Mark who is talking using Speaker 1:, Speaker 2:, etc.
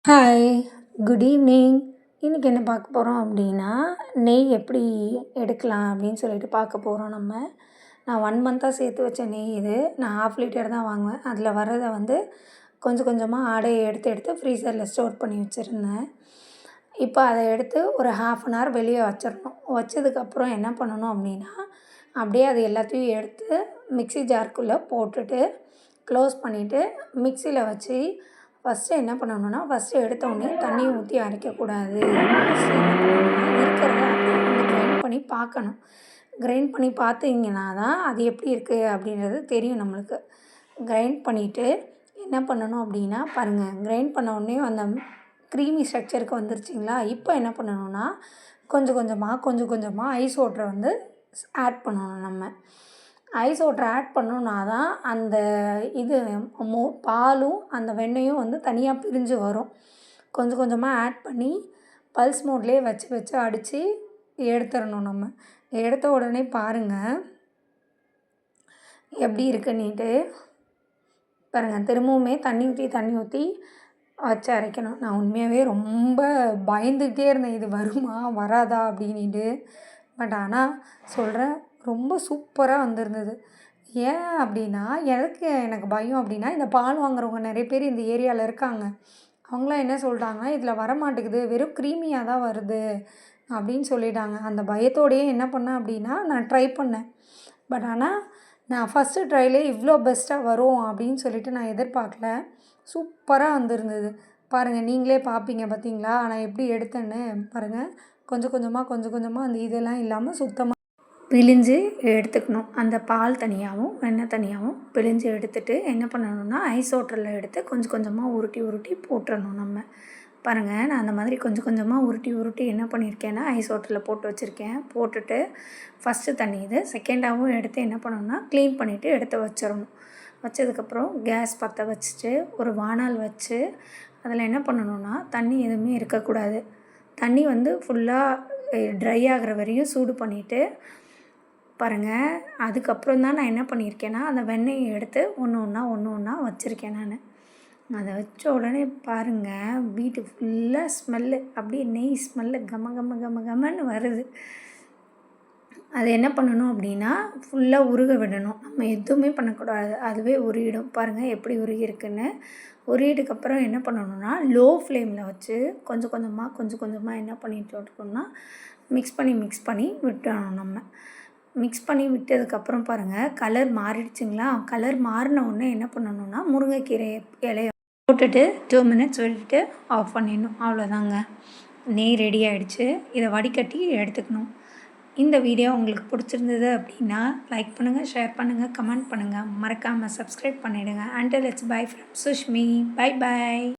Speaker 1: Hi, good evening. இன்றைக்கி என்ன பார்க்க போகிறோம் அப்படின்னா, நெய் எப்படி எடுக்கலாம் அப்படின்னு சொல்லிட்டு பார்க்க போகிறோம் நம்ம. நான் 1 மந்த்தாக சேர்த்து வச்ச நெய் இது. நான் 1/2 லிட்டர் தான் வாங்குவேன். அதில் வர்றதை வந்து கொஞ்சம் கொஞ்சமாக ஆடையை எடுத்து எடுத்து ஃப்ரீசரில் ஸ்டோர் பண்ணி வச்சுருந்தேன். இப்போ அதை எடுத்து ஒரு 1/2 அன் ஹவர் வெளியே வச்சிடணும். வச்சதுக்கப்புறம் என்ன பண்ணணும் அப்படின்னா, அப்படியே அது எல்லாத்தையும் எடுத்து மிக்ஸி ஜாருக்குள்ளே போட்டுட்டு க்ளோஸ் பண்ணிவிட்டு மிக்ஸியில் வச்சு ஃபஸ்ட்டு என்ன பண்ணணும்னா, ஃபஸ்ட்டு எடுத்தோடனே தண்ணியை ஊற்றி அரைக்கக்கூடாது. ஃபஸ்ட்டு என்ன பண்ணணும்னா, இருக்கிறத அப்படியே வந்து கிரைண்ட் பண்ணி பார்க்கணும். கிரைண்ட் பண்ணி பார்த்தீங்கன்னா தான் அது எப்படி இருக்குது அப்படின்றது தெரியும் நம்மளுக்கு. கிரைண்ட் பண்ணிவிட்டு என்ன பண்ணணும் அப்படின்னா, பாருங்கள், கிரைண்ட் பண்ண உடனே அந்த க்ரீமி ஸ்ட்ரக்சருக்கு வந்துருச்சுங்களா. இப்போ என்ன பண்ணணும்னா, கொஞ்சம் கொஞ்சமாக ஐஸ் வாட்டரை வந்து ஆட் பண்ணணும் நம்ம. ஐஸ் வாட்டர் ஆட் பண்ணோன்னா தான் அந்த இது பாலும் அந்த வெண்ணெயும் வந்து தனியாக பிரிஞ்சு வரும். கொஞ்சம் கொஞ்சமாக ஆட் பண்ணி பல்ஸ் மோட்லேயே வச்சு வச்சு அடித்து எடுத்துடணும் நம்ம. எடுத்த உடனே பாருங்கள் எப்படி இருக்குன்னுட்டு. பாருங்கள், திரும்பவுமே தண்ணி ஊற்றி வச்சு அரைக்கணும். நான் உண்மையாகவே ரொம்ப பயந்துகிட்டே இருந்தேன், இது வருமா வராதா அப்படின்ட்டு. பட் ஆனால் சொல்கிறேன், ரொம்ப சூப்பராக வந்திருந்தது. ஏன் அப்படின்னா, எனக்கு பயம் அப்படின்னா, இந்த பால் வாங்குறவங்க நிறைய பேர் இந்த ஏரியாவில் இருக்காங்க. அவங்களாம் என்ன சொல்லிட்டாங்கன்னா, இதில் வரமாட்டேங்குது, வெறும் க்ரீமியாக தான் வருது அப்படின்னு சொல்லிட்டாங்க. அந்த பயத்தோடையே என்ன பண்ணேன் அப்படின்னா, நான் ட்ரை பண்ணேன். பட் ஆனால் நான் ஃபஸ்ட்டு ட்ரைலே இவ்வளோ பெஸ்ட்டாக வரும் அப்படின்னு சொல்லிட்டு நான் எதிர்பார்க்கல. சூப்பராக வந்திருந்தது. பாருங்கள், நீங்களே பார்ப்பீங்க பார்த்தீங்களா நான் எப்படி எடுத்தேன்னு. பாருங்கள், கொஞ்சம் கொஞ்சமாக அந்த இதெல்லாம் இல்லாமல் சுத்தமாக பிழிஞ்சு எடுத்துக்கணும். அந்த பால் தனியாகவும் வெண்ணெய் தனியாகவும் பிழிஞ்சு எடுத்துகிட்டு என்ன பண்ணணும்னா, ஐஸ் வாட்டரில் எடுத்து கொஞ்சம் கொஞ்சமாக உருட்டி போட்டுறணும் நம்ம. பாருங்கள், நான் அந்த மாதிரி கொஞ்சம் கொஞ்சமாக உருட்டி என்ன பண்ணியிருக்கேன்னா, ஐஸ் வாட்டரில் போட்டு வச்சுருக்கேன். போட்டுட்டு ஃபஸ்ட்டு தண்ணி இது, செகண்டாகவும் எடுத்து என்ன பண்ணணும்னா, க்ளீன் பண்ணிவிட்டு எடுத்து வச்சிடணும். வச்சதுக்கப்புறம் கேஸ் பற்ற வச்சுட்டு ஒரு வாணல் வச்சு அதில் என்ன பண்ணணும்னா, தண்ணி எதுவுமே இருக்கக்கூடாது. தண்ணி வந்து ஃபுல்லாக ட்ரை ஆகிற வரையும் சூடு பண்ணிவிட்டு பாருங்கள், அதுக்கப்புறம் தான் நான் என்ன பண்ணியிருக்கேன்னா, அந்த வெண்ணெயை எடுத்து ஒன்று ஒன்றா வச்சுருக்கேன் நான். அதை வச்ச உடனே பாருங்கள், வீட்டு ஃபுல்லாக ஸ்மெல்லு, அப்படியே நெய் ஸ்மெல்லு கமன்னு வருது. அது என்ன பண்ணணும் அப்படின்னா, ஃபுல்லாக உருக விடணும். நம்ம எதுவுமே பண்ணக்கூடாது, அதுவே உருகிடும். பாருங்கள் எப்படி உருகிருக்குன்னு. உருகிட்டுக்கப்புறம் என்ன பண்ணணும்னா, லோ ஃப்ளேமில் வச்சு கொஞ்சம் கொஞ்சமாக என்ன பண்ணிட்டு இருக்கோம்னா, மிக்ஸ் பண்ணி விட்டுறணும் நம்ம. மிக்ஸ் பண்ணி விட்டதுக்கப்புறம் பாருங்கள், கலர் மாறிடுச்சுங்களா. கலர் மாறின உடனே என்ன பண்ணணும்னா, முருங்கைக்கீரை இலைய போட்டுட்டு 2 மினிட்ஸ் விட்டுட்டு ஆஃப் பண்ணிடணும். அவ்வளோதாங்க, நெய் ரெடி ஆகிடுச்சு. இதை வடிகட்டி எடுத்துக்கணும். இந்த வீடியோ உங்களுக்கு பிடிச்சிருந்தது அப்படின்னா லைக் பண்ணுங்கள், ஷேர் பண்ணுங்கள், கமெண்ட் பண்ணுங்கள். மறக்காமல் சப்ஸ்கிரைப் பண்ணிவிடுங்க. Until it's bye from Sushmi. By.